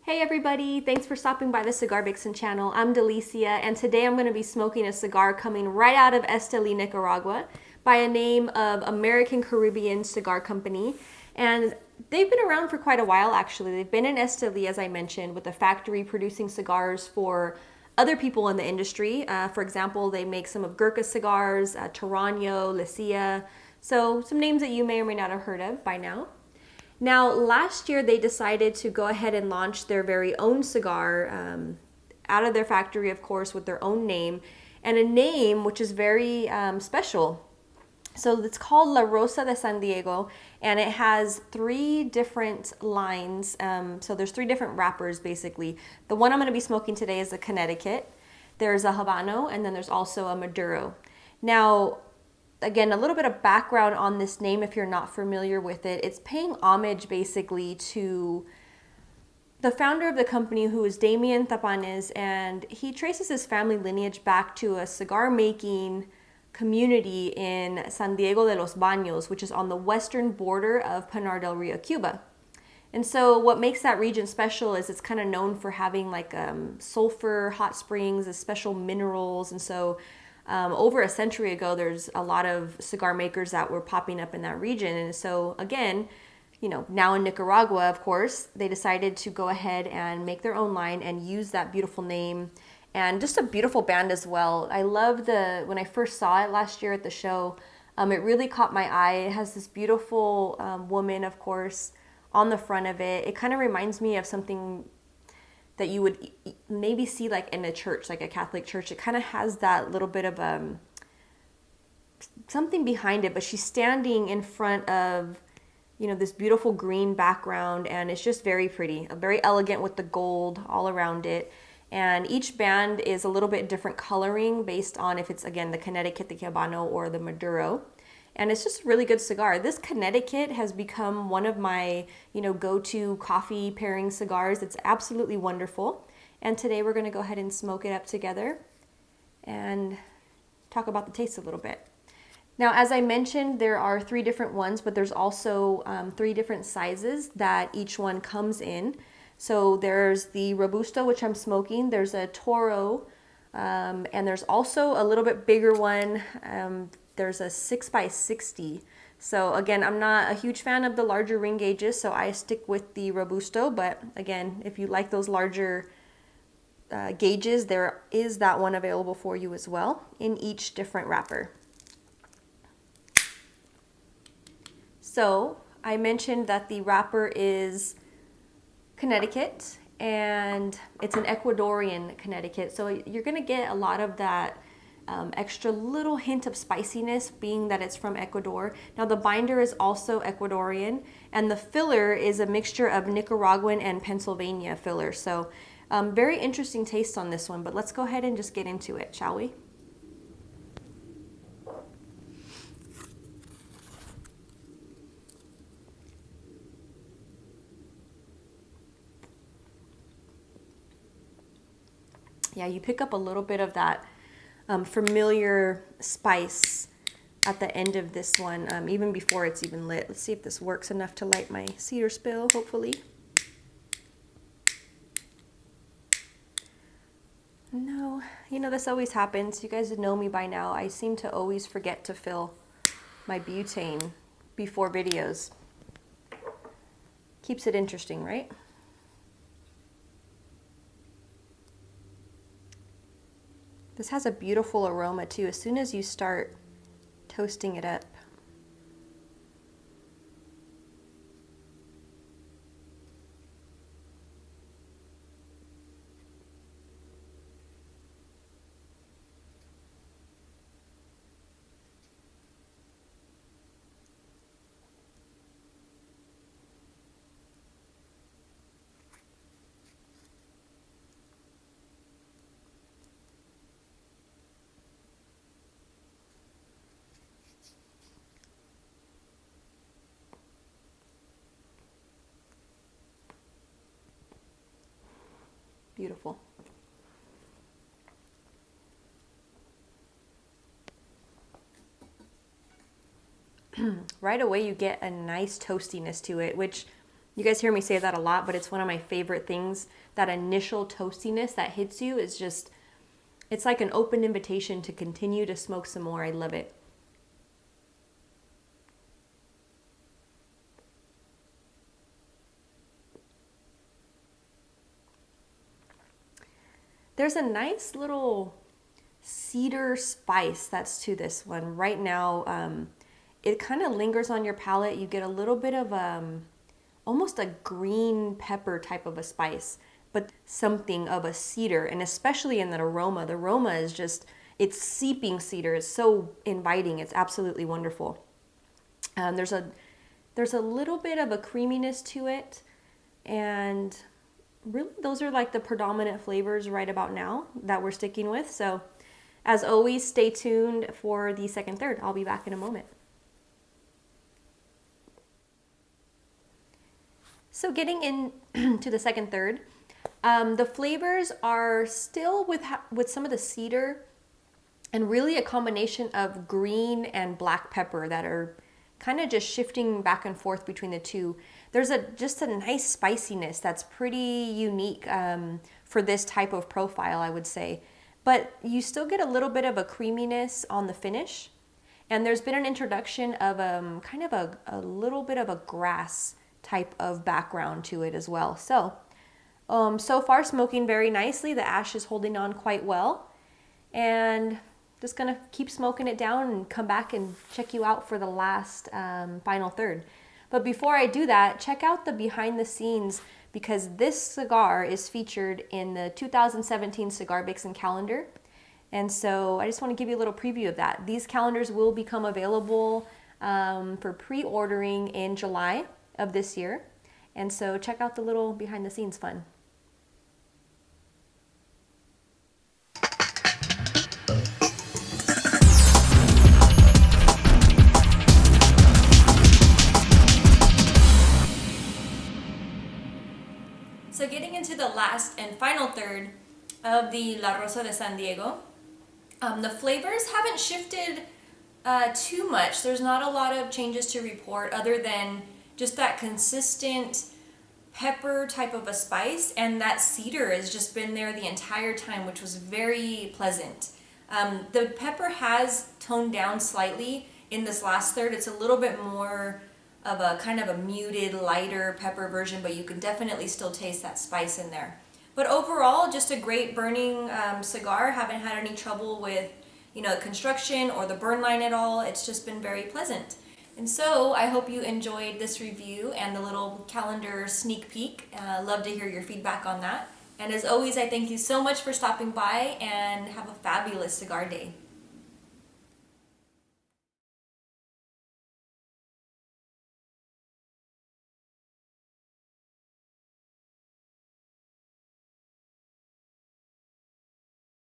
Hey everybody, thanks for stopping by the Cigar Vixen channel. I'm Delicia, and today I'm going to be smoking a cigar coming right out of Esteli, Nicaragua by a name of American Caribbean Cigar Company. And they've been around for quite a while actually. They've been in Esteli, as I mentioned, with a factory producing cigars for other people in the industry. For example, they make some of Gurkha cigars, Tarano, Licia, so some names that you may or may not have heard of by now. Now, last year they decided to go ahead and launch their very own cigar out of their factory, of course, with their own name, and a name which is very special. So it's called La Rosa de San Diego, and it has three different lines. So there's three different wrappers, basically. The one I'm going to be smoking today is a Connecticut. There's a Habano, and then there's also a Maduro. Now, again, a little bit of background on this name if you're not familiar with it. It's paying homage basically to the founder of the company, who is Damien Tapanes, and he traces his family lineage back to a cigar making community in San Diego de los Baños, which is on the western border of Pinar del Rio, Cuba. And so what makes that region special is it's kind of known for having like sulfur hot springs, special minerals, and so over a century ago, there's a lot of cigar makers that were popping up in that region. And so again, now in Nicaragua, of course, they decided to go ahead and make their own line and use that beautiful name and just a beautiful band as well. I love when I first saw it last year at the show, it really caught my eye. It has this beautiful woman, of course, on the front of it. It kind of reminds me of something that you would maybe see like in a church, like a Catholic church. It kind of has that little bit of something behind it, but she's standing in front of, this beautiful green background, and it's just very pretty, very elegant with the gold all around it. And each band is a little bit different coloring based on if it's, again, the Connecticut, the Habano, or the Maduro. And it's just a really good cigar. This Connecticut has become one of my, go-to coffee pairing cigars. It's absolutely wonderful. And today we're going to go ahead and smoke it up together and talk about the taste a little bit. Now, as I mentioned, there are three different ones, but there's also three different sizes that each one comes in. So there's the Robusto, which I'm smoking. There's a Toro, and there's also a little bit bigger one. There's a 6x60. So again, I'm not a huge fan of the larger ring gauges, so I stick with the Robusto. But again, if you like those larger gauges, there is that one available for you as well in each different wrapper. So I mentioned that the wrapper is Connecticut, and it's an Ecuadorian Connecticut. So you're gonna get a lot of that extra little hint of spiciness, being that it's from Ecuador. Now the binder is also Ecuadorian, and the filler is a mixture of Nicaraguan and Pennsylvania filler. So very interesting taste on this one, but let's go ahead and just get into it, shall we? Yeah, you pick up a little bit of that familiar spice at the end of this one, even before it's even lit. Let's see if this works enough to light my cedar spill, hopefully. No, this always happens. You guys know me by now. I seem to always forget to fill my butane before videos. Keeps it interesting, right? This has a beautiful aroma too, as soon as you start toasting it up. Beautiful. Right away you get a nice toastiness to it, which You guys hear me say that a lot, but it's one of my favorite things. That initial toastiness that hits you is just, it's like an open invitation to continue to smoke some more. I love it. There's a nice little cedar spice that's to this one. Right now, it kind of lingers on your palate. You get a little bit of almost a green pepper type of a spice, but something of a cedar, and especially in that aroma. The aroma is just, it's seeping cedar. It's so inviting. It's absolutely wonderful. There's a little bit of a creaminess to it, and really those are like the predominant flavors right about now that we're sticking with. So as always, stay tuned for the second third. I'll be back in a moment. So getting into the second third, the flavors are still with some of the cedar and really a combination of green and black pepper that are kind of just shifting back and forth between the two. There's just a nice spiciness that's pretty unique for this type of profile, I would say. But you still get a little bit of a creaminess on the finish. And there's been an introduction of kind of a little bit of a grass type of background to it as well. So, so far smoking very nicely. The ash is holding on quite well. And just gonna keep smoking it down and come back and check you out for the last final third. But before I do that, check out the behind the scenes, because this cigar is featured in the 2017 Cigar Vixen Calendar. And so I just want to give you a little preview of that. These calendars will become available for pre-ordering in July of this year. And so check out the little behind the scenes fun. So getting into the last and final third of the La Rosa de San Diego, the flavors haven't shifted too much. There's not a lot of changes to report other than just that consistent pepper type of a spice, and that cedar has just been there the entire time, which was very pleasant. The pepper has toned down slightly in this last third. It's a little bit more of a kind of a muted, lighter pepper version, but you can definitely still taste that spice in there. But overall, just a great burning cigar. Haven't had any trouble with, construction or the burn line at all. It's just been very pleasant. And so I hope you enjoyed this review and the little calendar sneak peek. Love to hear your feedback on that. And as always, I thank you so much for stopping by, and have a fabulous cigar day.